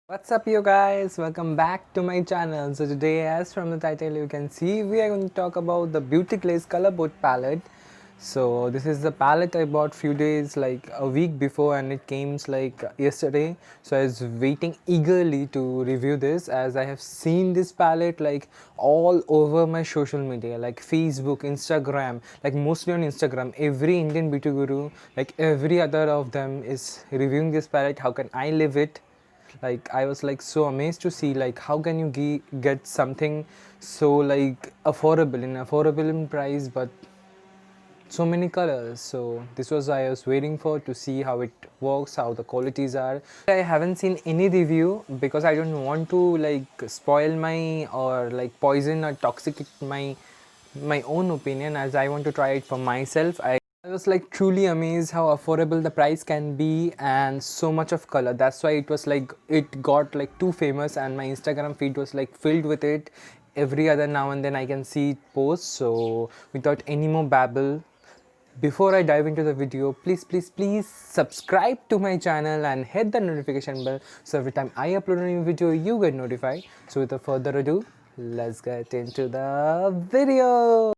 What's up you guys, welcome back to my channel. So today, as from the title you can see, we are going to talk about the Beauty Glaze Color Boat palette. So this is the palette I bought few days, like a week before, and it came like yesterday. So I was waiting eagerly to review this, as I have seen this palette like all over my social media, like Facebook, Instagram, like mostly on Instagram. Every Indian beauty guru, like every other of them is reviewing this palette. How can I live it? Like I was like so amazed to see like how can you get something so like affordable in price, but so many colors. So this was I was waiting for to see how it works, how the qualities are. I haven't seen any review because I don't want to like spoil my or like poison or toxic my own opinion, as I want to try it for myself. I was like truly amazed how affordable the price can be and so much of color. That's why it was like it got like too famous, and my Instagram feed was like filled with it. Every other now and then I can see it post. So without any more babble, before I dive into the video, please subscribe to my channel and hit the notification bell so every time I upload a new video you get notified. So without further ado, let's get into the video.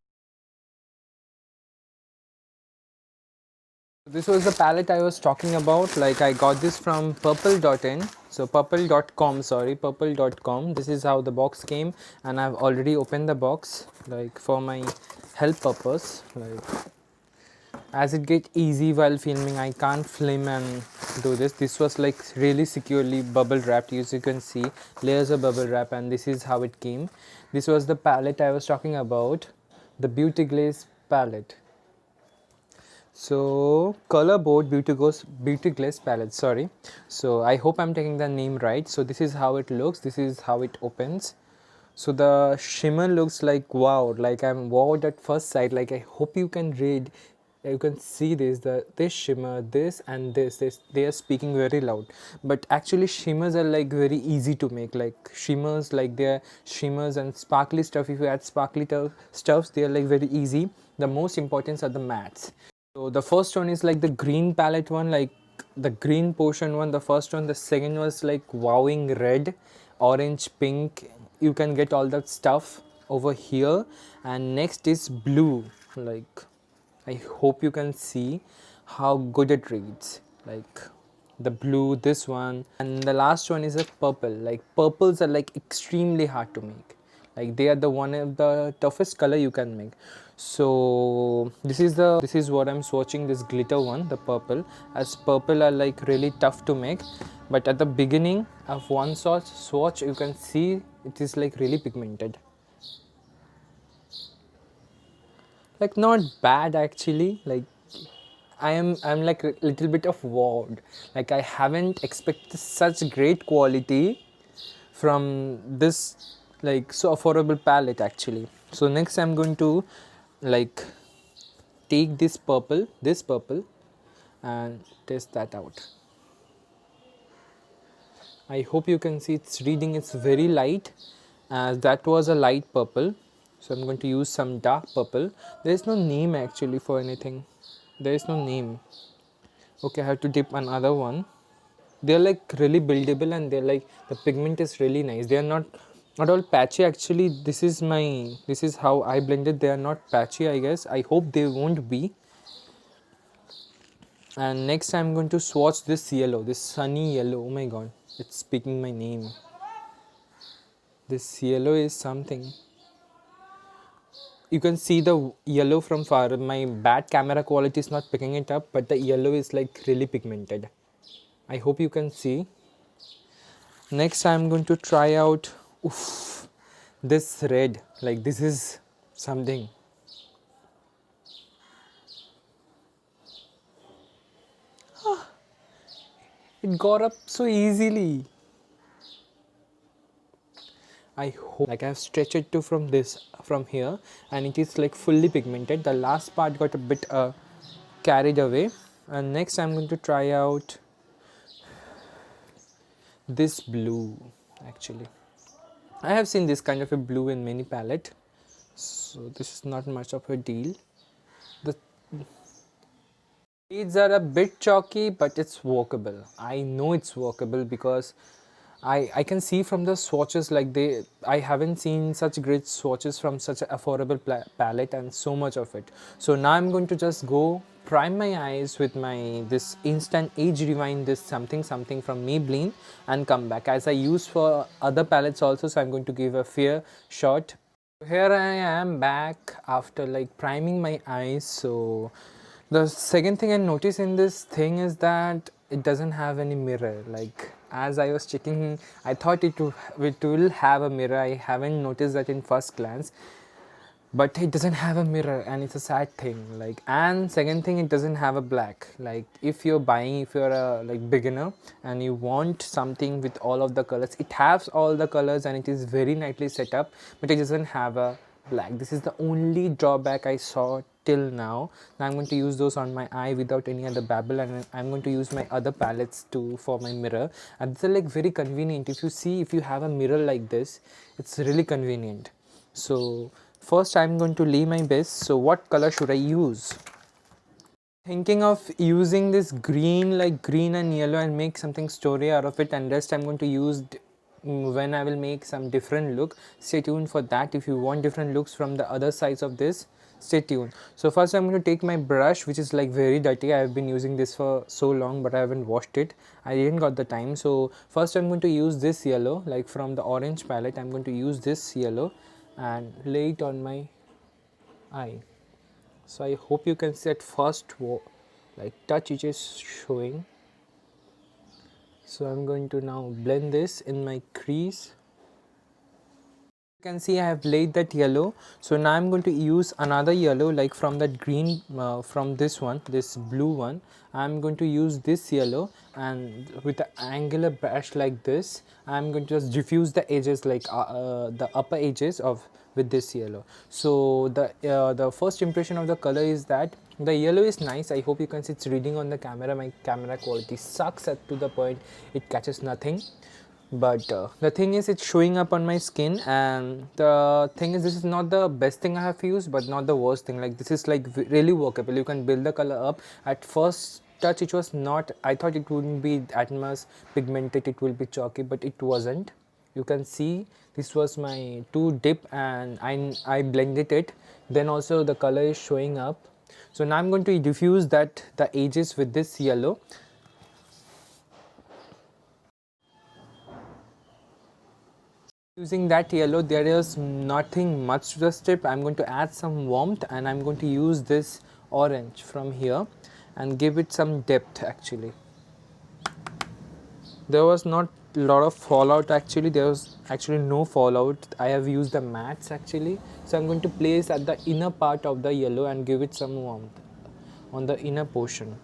This was the palette I was talking about. Like I got this from purple.in. So purple.com, sorry, purple.com. This is how the box came, and I've already opened the box like for my help purpose. Like as it get easy while filming, I can't film and do this. This was like really securely bubble wrapped, as you can see, layers of bubble wrap, and this is how it came. This was the palette I was talking about, the Beauty Glaze palette. So color board beauty glaze palette, sorry. So I hope I'm taking the name right. So this is how it looks, this is how it opens. So the shimmer looks like wow, like I'm wowed at first sight. Like I hope you can read, you can see this shimmer, this and this they are speaking very loud, but actually shimmers are like very easy to make. Like shimmers, like they're shimmers and sparkly stuff, if you add sparkly stuffs, they are like very easy. The most important are the mattes. So the first one is like the green palette one, like the green portion one, the first one. The second was like wowing red, orange, pink. You can get all that stuff over here. And next is blue. Like I hope you can see how good it reads. Like the blue, this one, and the last one is a purple. Like purples are like extremely hard to make. Like they are the one of the toughest color you can make. So this is what I'm swatching, this glitter one, the purple, as purple are like really tough to make. But at the beginning of one swatch you can see it is like really pigmented. Like not bad actually. Like I'm like a little bit of wowed. Like I haven't expected such great quality from this like so affordable palette actually. So next I'm going to like take this purple and test that out. I hope you can see it's reading, it's very light, as that was a light purple. So I'm going to use some dark purple. There is no name actually for anything. There is no name. Okay, I have to dip another one. They're like really buildable, and they're like the pigment is really nice. They are not all patchy actually. This is how I blended. They are not patchy, I guess. I hope they won't be. And next I'm going to swatch this yellow, this sunny yellow. Oh my god, it's speaking my name. This yellow is something. You can see the yellow from far. My bad camera quality is not picking it up, but the yellow is like really pigmented. I hope you can see. Next I'm going to try out oof, this red. Like this is something. It got up so easily. I hope like I have stretched it to from here, and it is like fully pigmented. The last part got a bit carried away. And next I'm going to try out this blue. Actually I have seen this kind of a blue in many palette, so this is not much of a deal. The shades are a bit chalky, but it's workable. I know it's workable because I can see from the swatches, like I haven't seen such great swatches from such an affordable palette and so much of it. So now I'm going to just go prime my eyes with my this instant age rewind, this something something from Maybelline, and come back as I use for other palettes also. So I'm going to give a fair shot. Here I am back after like priming my eyes. So the second thing I notice in this thing is that it doesn't have any mirror. Like as I was checking, I thought it will have a mirror. I haven't noticed that in first glance, but it doesn't have a mirror, and it's a sad thing. Like, and second thing, it doesn't have a black. Like if you're buying, if you're a like beginner and you want something with all of the colors, it has all the colors and it is very nicely set up, but it doesn't have a black. This is the only drawback I saw till now. Now I'm going to use those on my eye without any other babble, and I'm going to use my other palettes too for my mirror. And they're like very convenient. If you see, if you have a mirror like this, it's really convenient. So first I'm going to lay my base. So what color should I use? Thinking of using this green, like green and yellow, and make something story out of it, and rest I'm going to use when I will make some different look. Stay tuned for that. If you want different looks from the other sides of this, stay tuned. So first I'm going to take my brush, which is like very dirty. I have been using this for so long, but I haven't washed it. I didn't got the time. So first I'm going to use this yellow, like from the orange palette. I'm going to use this yellow and lay it on my eye. So I hope you can see at first like touch it is showing. So I'm going to now blend this in my crease. You can see I have laid that yellow. So now I'm going to use another yellow, like from that green, from this one, this blue one. I'm going to use this yellow, and with the angular brush like this, I'm going to just diffuse the edges, like the upper edges of with this yellow. So the first impression of the color is that the yellow is nice. I hope you can see it's reading on the camera. My camera quality sucks at to the point it catches nothing, but the thing is it's showing up on my skin. And the thing is, this is not the best thing I have used, but not the worst thing. Like this is like really workable. You can build the color up. At first touch it was not, I thought it wouldn't be that much pigmented, it will be chalky, but it wasn't. You can see this was my two dip, and I blended it, then also the color is showing up. So now I'm going to diffuse that the edges with this yellow. Using that yellow, there is nothing much to the strip. I'm going to add some warmth, and I'm going to use this orange from here and give it some depth. Actually, there was not a lot of fallout. Actually, there was actually no fallout. I have used the mattes actually. So I'm going to place at the inner part of the yellow and give it some warmth on the inner portion.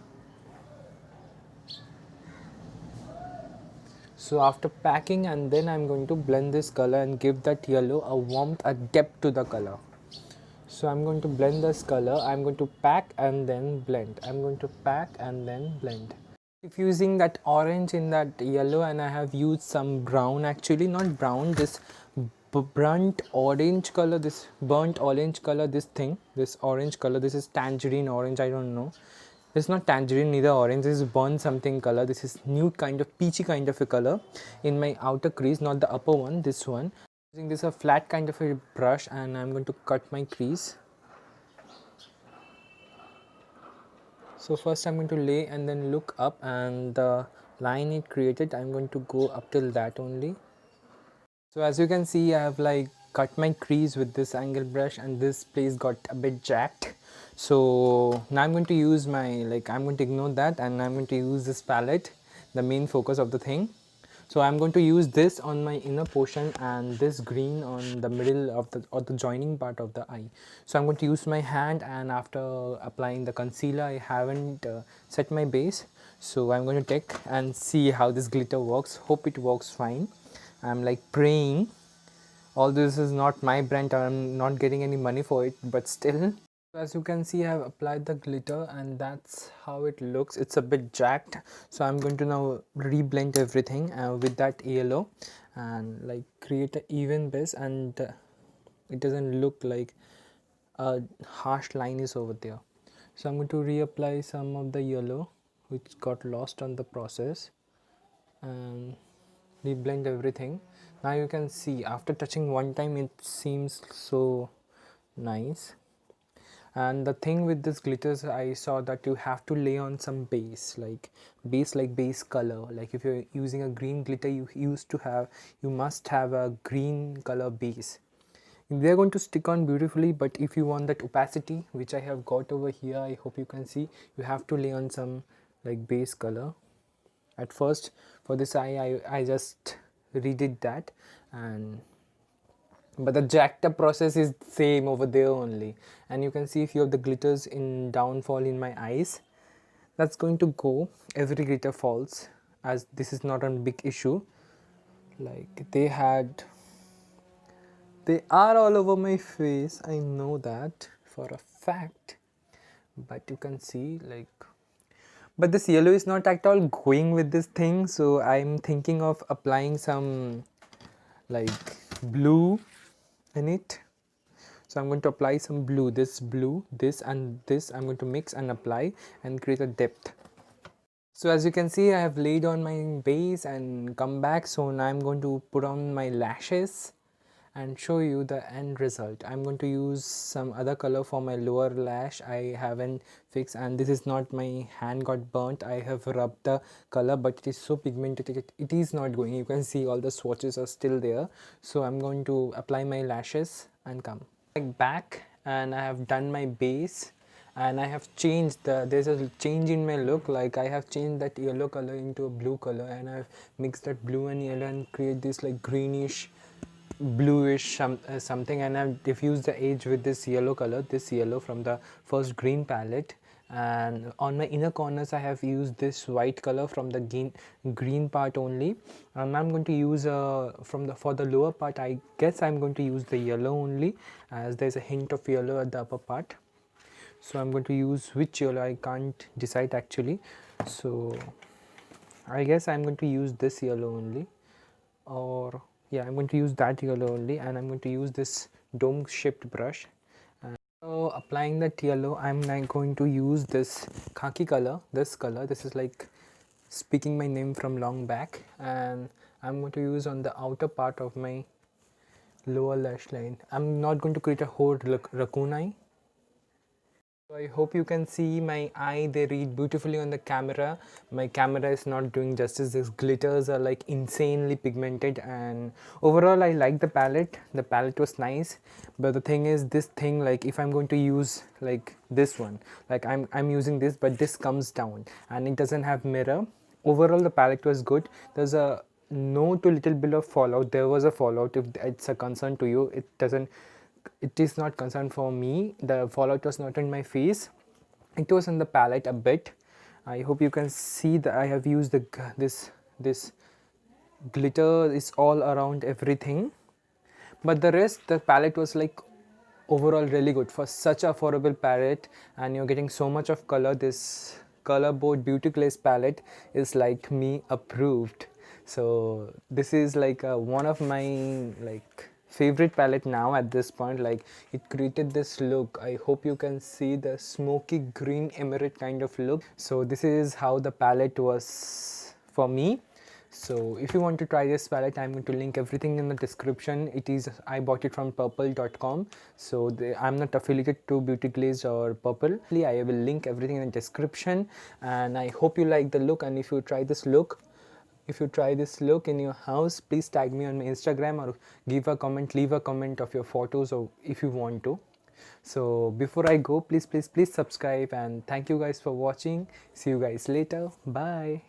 So after packing, and then I'm going to blend this color and give that yellow a warmth, a depth to the color. So I'm going to blend this color. I'm going to pack and then blend. I'm going to pack and then blend. Diffusing that orange in that yellow, and I have used some brown, actually not brown, this burnt orange color, this burnt orange color, this thing, this orange color, this is tangerine orange, I don't know. It's not tangerine, neither orange. This is burnt something color. This is nude kind of peachy kind of a color in my outer crease, not the upper one, this one. Using this a flat kind of a brush, and I'm going to cut my crease. So first I'm going to lay and then look up, and the line it created, I'm going to go up till that only. So as you can see, I have like cut my crease with this angle brush, and this place got a bit jacked. So now I'm going to use my, like I'm going to ignore that, and I'm going to use this palette, the main focus of the thing. So I'm going to use this on my inner portion, and this green on the middle of the, or the joining part of the eye. So I'm going to use my hand, and after applying the concealer, I haven't set my base. So I'm going to take and see how this glitter works. Hope it works fine. I'm like praying. All this is not my brand, I'm not getting any money for it, but still. As you can see, I have applied the glitter, and that's how it looks. It's a bit jacked. So I'm going to now reblend everything with that yellow, and like create an even base, and it doesn't look like a harsh line is over there. So I'm going to reapply some of the yellow which got lost on the process, and blend everything. Now you can see after touching one time it seems so nice. And the thing with this glitters, I saw that you have to lay on some base base color. Like if you're using a green glitter, you must have a green color base. They're going to stick on beautifully, but if you want that opacity, which I have got over here, I hope you can see, you have to lay on some like base color. At first for this I just redid that, and but the jacked up process is same over there only. And you can see a few of the glitters in downfall in my eyes. That's going to go, every glitter falls, as this is not a big issue. Like they are all over my face, I know that for a fact. But you can see like, but this yellow is not at all going with this thing, so I'm thinking of applying some like blue in it. So I'm going to apply some blue, this and this I'm going to mix and apply and create a depth. So as you can see, I have laid on my base and come back. So now I'm going to put on my lashes and show you the end result. I'm going to use some other color for my lower lash. I haven't fixed, and this is not, my hand got burnt. I have rubbed the color, but it is so pigmented, it is not going. You can see all the swatches are still there. So I'm going to apply my lashes and come back, and I have done my base, and I have changed there's a change in my look. Like I have changed that yellow color into a blue color, and I've mixed that blue and yellow and create this like greenish bluish something, and I've diffused the edge with this yellow color, this yellow from the first green palette. And on my inner corners I have used this white color from the green part only, and I'm going to use for the lower part, I guess I'm going to use the yellow only, as there's a hint of yellow at the upper part. So I'm going to use which yellow, I can't decide actually. So I guess I'm going to use this yellow only, or yeah, I'm going to use that yellow only, and I'm going to use this dome shaped brush. And so applying that yellow, I'm now going to use this khaki color, this is like speaking my name from long back, and I'm going to use on the outer part of my lower lash line. I'm not going to create a whole raccoon eye. So I hope you can see my eye, they read beautifully on the camera. My camera is not doing justice. These glitters are like insanely pigmented, and overall I like the palette. The palette was nice, but the thing is, this thing, like if I'm going to use like this one, like I'm using this, but this comes down and it doesn't have mirror. Overall the palette was good. There's a no to little bit of fallout. There was a fallout. If it's a concern to you, it is not concern for me. The fallout was not in my face, it was in the palette a bit. I hope you can see that I have used this glitter is all around everything, but the rest, the palette was like overall really good for such affordable palette, and you're getting so much of color. This Color Boat Beauty Glaze palette is like me approved. So this is like one of my like favorite palette now at this point. Like it created this look. I hope you can see the smoky green emerald kind of look. So this is how the palette was for me. So if you want to try this palette, I'm going to link everything in the description. I bought it from purple.com. So I'm not affiliated to Beauty Glaze or Purple. I will link everything in the description, and I hope you like the look. And if you try this look in your house, please tag me on my Instagram or leave a comment of your photos, or if you want to. So before I go, please subscribe, and thank you guys for watching. See you guys later. Bye.